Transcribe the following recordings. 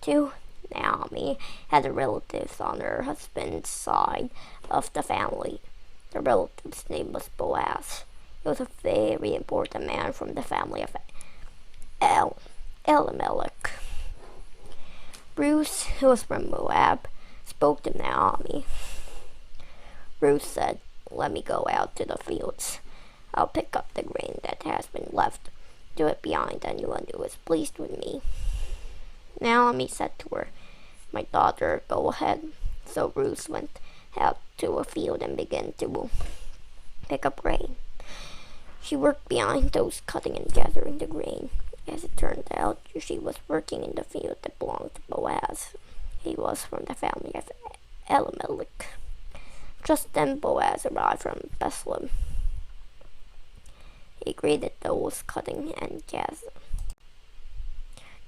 to. Naomi had relatives on her husband's side of the family. The relative's name was Boaz. He was a very important man from the family of Elimelech. Ruth, who was from Moab, spoke to Naomi. Ruth said, "Let me go out to the fields. I'll pick up the grain that has been left. Do it behind anyone who is pleased with me." Naomi said to her, "My daughter, go ahead." So Ruth went out to a field and began to pick up grain. She worked behind those cutting and gathering the grain. As it turned out, she was working in the field that belonged to Boaz. He was from the family of Elimelech. Just then Boaz arrived from Bethlehem. He greeted those cutting and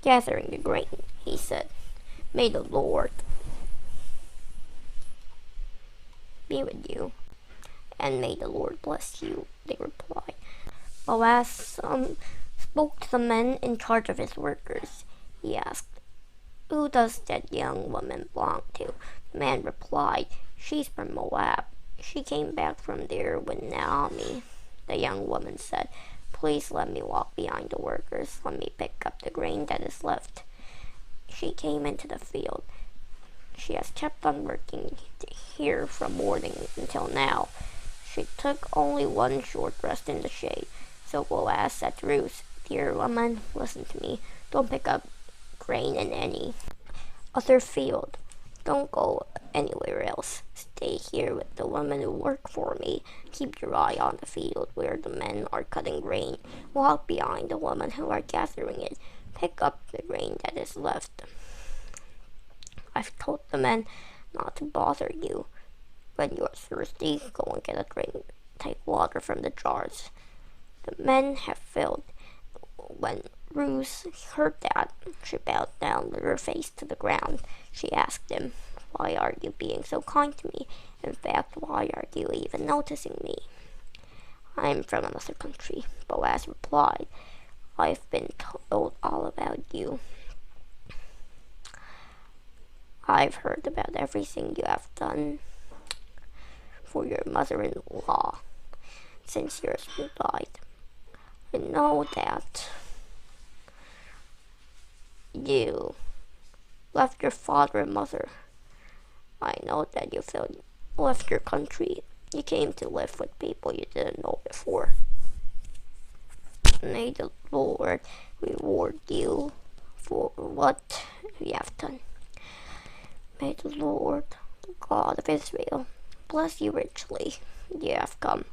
gathering the grain. He said, "May the Lord be with you, and may the Lord bless you," they replied. Boaz spoke to the men in charge of his workers. He asked, "Who does that young woman belong to?" The man replied, "She's from Moab. She came back from there with Naomi." The young woman said, "Please let me walk behind the workers. Let me pick up the grain that is left." She came into the field. She has kept on working here from morning until now. She took only one short rest in the shade. So Boaz said to Ruth, "Dear woman, listen to me. Don't pick up grain in any other field. Don't go anywhere else. Stay here with the women who work for me. Keep your eye on the field where the men are cutting grain. Walk behind the women who are gathering it. Pick up the grain that is left. I've told the men not to bother you. When you are thirsty, go and get a drink. Take water from the jars the men have filled." When Ruth heard that, she bowed down with her face to the ground. She asked him, "Why are you being so kind to me? In fact, why are you even noticing me?" "I'm from another country," Boaz replied. "I've been told all about you. I've heard about everything you have done for your mother-in-law since your husband died. I know that you left your father and mother. I know that you left your country. You came to live with people you didn't know before. May the Lord reward you for what you have done. May the Lord, God of Israel, bless you richly. You have come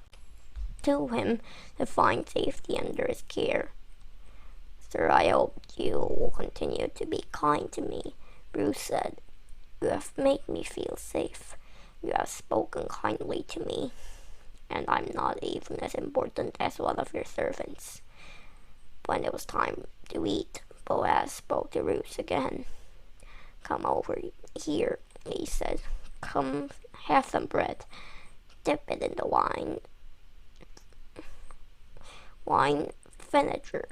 to him to find safety under his care. Sir, I hope you will continue to be kind to me." Ruth said, "You have made me feel safe. You have spoken kindly to me, and I'm not even as important as one of your servants." When it was time to eat, Boaz spoke to Ruth again. "Come over here," he said. "Come, have some bread. Dip it in the wine vinegar."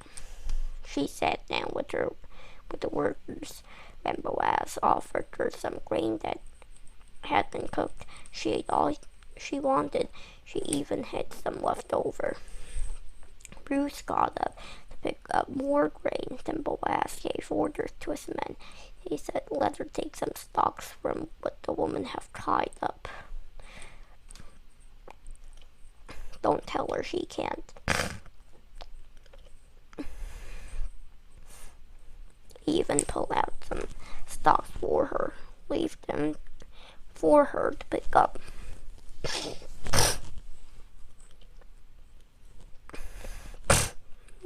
She sat down with the workers. When Boaz offered her some grain that had been cooked, she ate all she wanted. She even had some left over. Ruth got up to pick up more grain. Then Boaz gave orders to his men. He said, "Let her take some stalks from what the women have tied up. Don't tell her she can't even pull out some stalks for her. Leave them for her to pick up."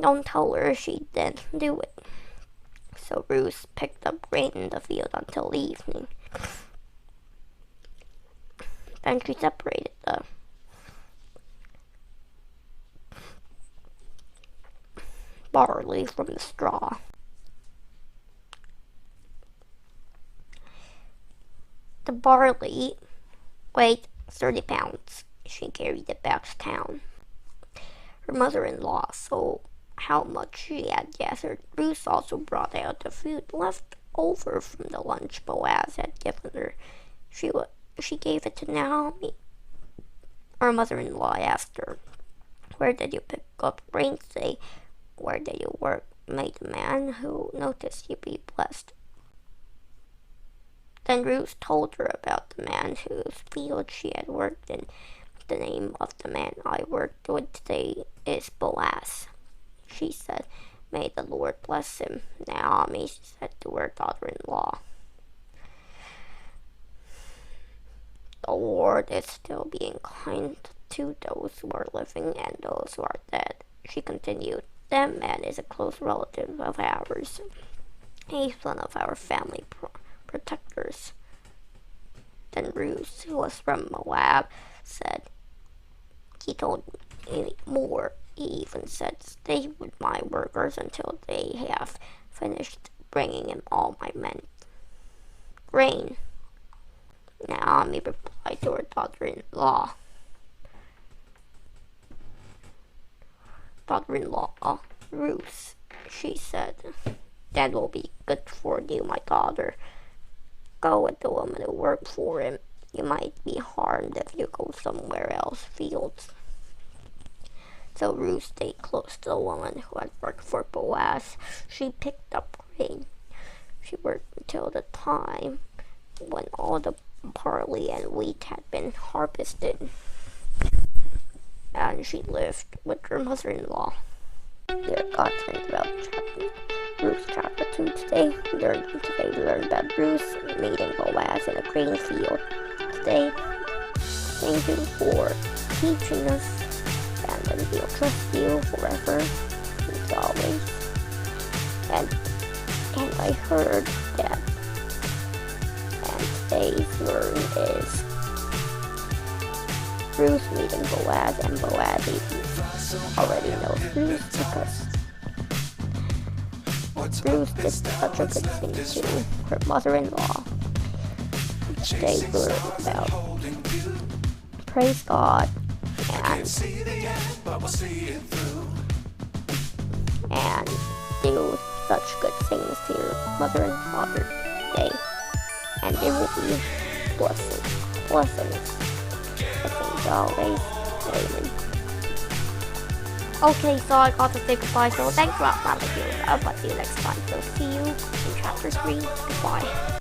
Don't tell her she didn't do it. So Ruth picked up grain in the field until the evening. Then she separated the barley from the straw. The barley weighed 30 pounds. She carried it back to town. Her mother-in-law saw how much she had gathered. Ruth also brought out the food left over from the lunch Boaz had given her. She gave it to Naomi. Her mother-in-law asked her, "Where did you pick up grain today? Where did you work? May the man who noticed you be blessed." Then Ruth told her about the man whose field she had worked in. "The name of the man I worked with today is Boaz," she said. "May the Lord bless him," Naomi said to her daughter-in-law. "The Lord is still being kind to those who are living and those who are dead," she continued. "That man is a close relative of ours. He's one of our family protectors." Then Ruth, who was from Moab, said, "He told me more. He even said, 'Stay with my workers until they have finished bringing him all my men grain.'" Naomi replied to her daughter-in-law, Ruth, she said, "That will be good for you, my daughter. Go with the woman who worked for him. You might be harmed if you go somewhere else fields." So Ruth stayed close to the woman who had worked for Boaz. She picked up grain. She worked until the time when all the barley and wheat had been harvested, and she lived with her mother-in-law. Dear God, think about Ruth chapter 2 today. We learned about Ruth meeting Boaz in a grain field. Today, thank you for teaching us, and then we'll trust you forever and always. And I heard that, and today's learn is Ruth meeting Boaz, and Boaz already knows Ruth because Ruth did such a good thing to her mother-in-law. They learned about praise God and do such good things to your mother and father today, and there will be blessings. I think always. Amen. Okay, so I got to say goodbye, so thanks for watching. I'll see you next time. So see you in chapter 3. Goodbye.